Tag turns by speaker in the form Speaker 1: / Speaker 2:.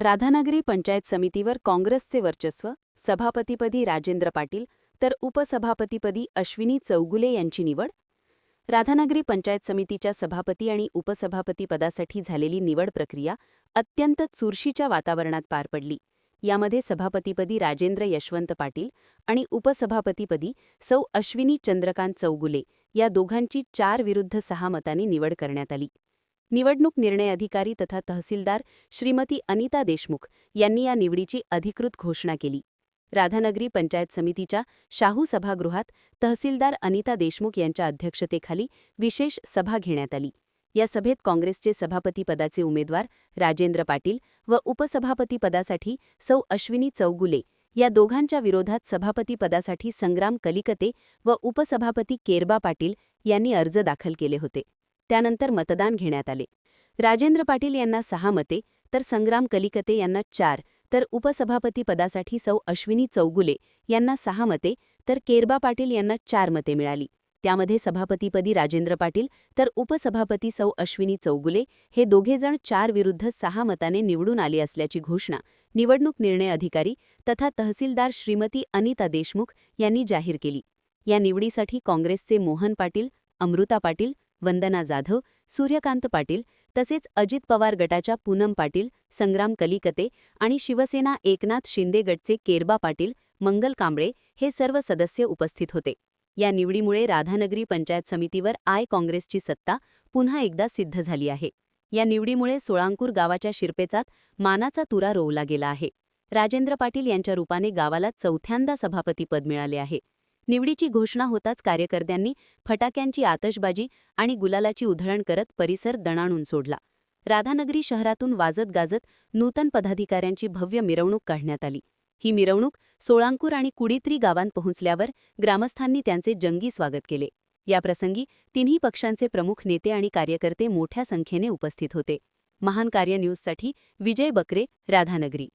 Speaker 1: राधानगरी पंचायत समितीवर काँग्रेसचे वर्चस्व, सभापतीपदी राजेंद्र पाटील तर उपसभापतीपदी अश्विनी चौगुले यांची निवड. राधानगरी पंचायत समितीच्या सभापती आणि उपसभापती पदासाठी झालेली निवड प्रक्रिया अत्यंत चुरशीच्या वातावरणात पार पडली. यामध्ये सभापतीपदी राजेंद्र यशवंत पाटील आणि उपसभापतीपदी सौ अश्विनी चंद्रकांत चौगुले या दोघांची 4-6 मतांनी निवड करण्यात आली. निवडणूक निर्णय अधिकारी तथा तहसीलदार श्रीमती अनिता देशमुख यांनी या निवडीची अधिकृत घोषणा केली. राधानगरी पंचायत समितीच्या शाहू सभागृहात तहसीलदार अनिता देशमुख यांच्या अध्यक्षतेखाली विशेष सभा घेण्यात आली. या सभेत काँग्रेसचे सभापतीपदाचे उमेदवार राजेंद्र पाटील व उपसभापतीपदासाठी सौ अश्विनी चौगुले या दोघांच्या विरोधात सभापतीपदासाठी संग्राम कलिकते व उपसभापती केरबा पाटील यांनी अर्ज दाखल केले होते. त्यानंतर मतदान घेण्यात आले. राजेंद्र पाटील यांना 6 मते तर संग्राम कलिकते यांना 4 तर उपसभापती पदासाठी सौ अश्विनी चौगुले यांना 6 मते तर केरबा पाटील यांना 4 मते मिळाली. त्यामध्ये सभापतीपदी राजेंद्र पाटील तर उपसभापती सौ अश्विनी चौगुले हे दोघेजण 4-6 मताने निवडून आले असल्याची घोषणा निवडणूक निर्णय अधिकारी तथा तहसीलदार श्रीमती अनिता देशमुख यांनी जाहीर केली. या निवडीसाठी काँग्रेसचे मोहन पाटील, अमृता पाटील, वंदना जाधव, सूर्यकांत पाटील तसेच अजित पवार गटाच्या पूनम पाटील, संग्राम कलिकते आणि शिवसेना एकनाथ शिंदे गटचे केरबा पाटील, मंगल कांबळे हे सर्व सदस्य उपस्थित होते. या निवडीमुळे राधानगरी पंचायत समितीवर काँग्रेसची सत्ता पुन्हा एकदा सिद्ध झाली आहे. या निवडीमुळे सोळांकूर गावाच्या शिरपेचात मानाचा तुरा रोवला गेला आहे. राजेंद्र पाटील यांच्या रूपाने गावाला 4थ्यांदा सभापतीपद मिळाले आहे. निवडीची घोषणा होताच कार्यकर्त्यांनी फटाक्यांची आतषबाजी आणि गुलालाची उधळण करत परिसर दणाणून सोडला. राधानगरी शहरातून वाजत गाजत नूतन पदाधिकाऱ्यांची भव्य मिरवणूक काढण्यात आली. ही मिरवणूक सोळांकूर आणि कुडीत्री गावांत पोहोचल्यावर ग्रामस्थांनी त्यांचे जंगी स्वागत केले. याप्रसंगी तिन्ही पक्षांचे प्रमुख नेते आणि कार्यकर्ते मोठ्या संख्येने उपस्थित होते. महान कार्य न्यूजसाठी विजय बकरे, राधानगरी.